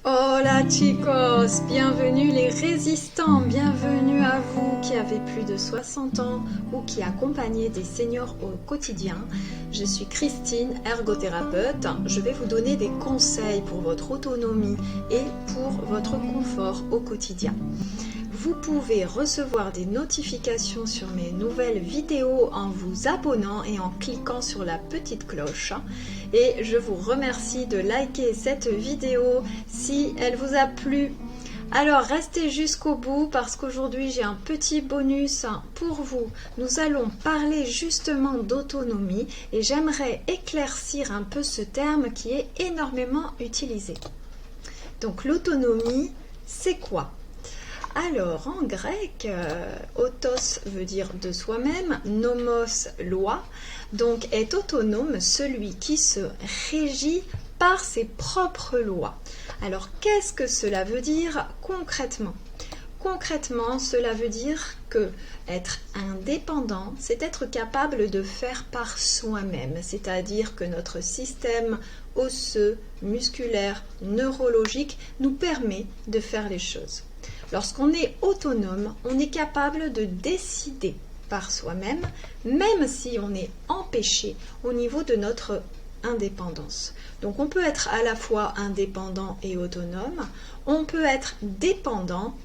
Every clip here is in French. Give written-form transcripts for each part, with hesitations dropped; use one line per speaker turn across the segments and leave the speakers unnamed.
Hola chicos, bienvenue les résistants, bienvenue à vous qui avez plus de 60 ans ou qui accompagnez des seniors au quotidien. Je suis Christine, ergothérapeute. Je vais vous donner des conseils pour votre autonomie et pour votre confort au quotidien. Vous pouvez recevoir des notifications sur mes nouvelles vidéos en vous abonnant et en cliquant sur la petite cloche. Et je vous remercie de liker cette vidéo si elle vous a plu. Alors restez jusqu'au bout parce qu'aujourd'hui j'ai un petit bonus pour vous. Nous allons parler justement d'autonomie et j'aimerais éclaircir un peu ce terme qui est énormément utilisé. Donc l'autonomie, c'est quoi ? Alors, en grec, autos veut dire de soi-même, nomos, loi, donc est autonome celui qui se régit par ses propres lois. Alors, qu'est-ce que cela veut dire concrètement ? Concrètement, cela veut dire que être indépendant, c'est être capable de faire par soi-même, c'est-à-dire que notre système osseux, musculaire, neurologique nous permet de faire les choses. Lorsqu'on est autonome, on est capable de décider par soi-même, même si on est empêché au niveau de notre indépendance. Donc on peut être à la fois indépendant et autonome, on peut être dépendant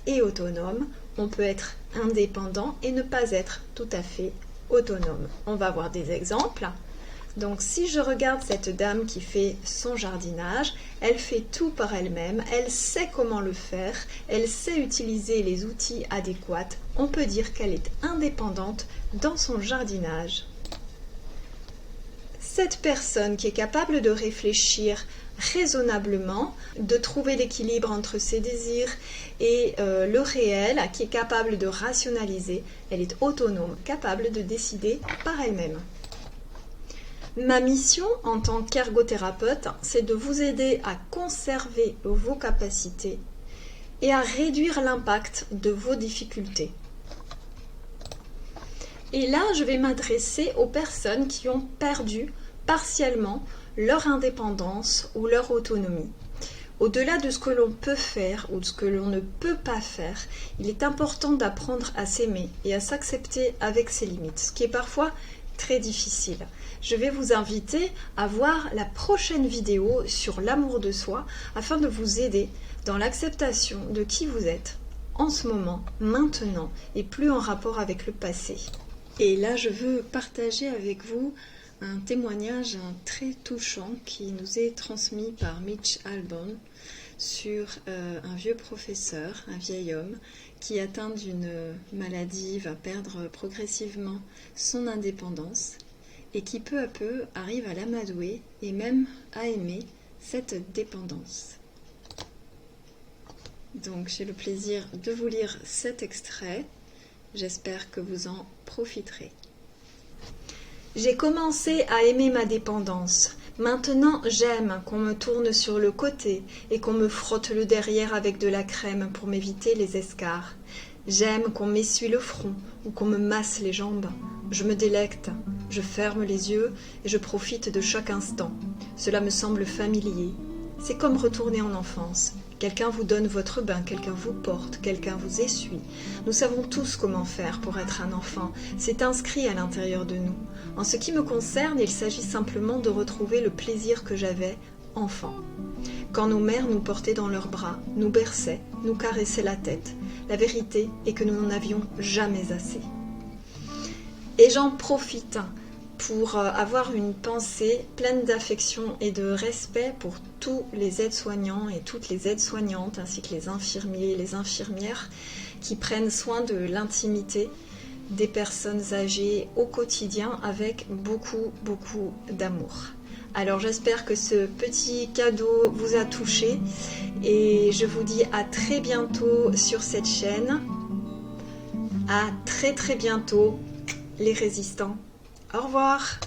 et autonome, on peut être indépendant et ne pas être tout à fait autonome. On va voir des exemples. Donc si je regarde cette dame qui fait son jardinage, elle fait tout par elle-même, elle sait comment le faire, elle sait utiliser les outils adéquats, on peut dire qu'elle est indépendante dans son jardinage. Cette personne qui est capable de réfléchir raisonnablement, de trouver l'équilibre entre ses désirs et le réel, qui est capable de rationaliser, elle est autonome, capable de décider par elle-même. Ma mission en tant qu'ergothérapeute, c'est de vous aider à conserver vos capacités et à réduire l'impact de vos difficultés. Et là, je vais m'adresser aux personnes qui ont perdu partiellement leur indépendance ou leur autonomie. Au-delà de ce que l'on peut faire ou de ce que l'on ne peut pas faire, il est important d'apprendre à s'aimer et à s'accepter avec ses limites, ce qui est parfois très difficile. Je vais vous inviter à voir la prochaine vidéo sur l'amour de soi afin de vous aider dans l'acceptation de qui vous êtes en ce moment, maintenant et plus en rapport avec le passé. Et là, je veux partager avec vous un témoignage très touchant qui nous est transmis par Mitch Albom sur un vieux professeur, un vieil homme, qui atteint d'une maladie va perdre progressivement son indépendance et qui peu à peu arrive à l'amadouer et même à aimer cette dépendance. Donc j'ai le plaisir de vous lire cet extrait, j'espère que vous en profiterez. J'ai commencé à aimer ma dépendance. Maintenant, j'aime qu'on me tourne sur le côté et qu'on me frotte le derrière avec de la crème pour m'éviter les escarres. J'aime qu'on m'essuie le front ou qu'on me masse les jambes. Je me délecte, je ferme les yeux et je profite de chaque instant. Cela me semble familier. C'est comme retourner en enfance. Quelqu'un vous donne votre bain, quelqu'un vous porte, quelqu'un vous essuie. Nous savons tous comment faire pour être un enfant. C'est inscrit à l'intérieur de nous. En ce qui me concerne, il s'agit simplement de retrouver le plaisir que j'avais enfant. Quand nos mères nous portaient dans leurs bras, nous berçaient, nous caressaient la tête. La vérité est que nous n'en avions jamais assez. Et j'en profite pour avoir une pensée pleine d'affection et de respect pour tous les aides-soignants et toutes les aides-soignantes, ainsi que les infirmiers et les infirmières qui prennent soin de l'intimité des personnes âgées au quotidien avec beaucoup d'amour. Alors j'espère que ce petit cadeau vous a touché et je vous dis à très bientôt sur cette chaîne. À très bientôt les résistants. Au revoir.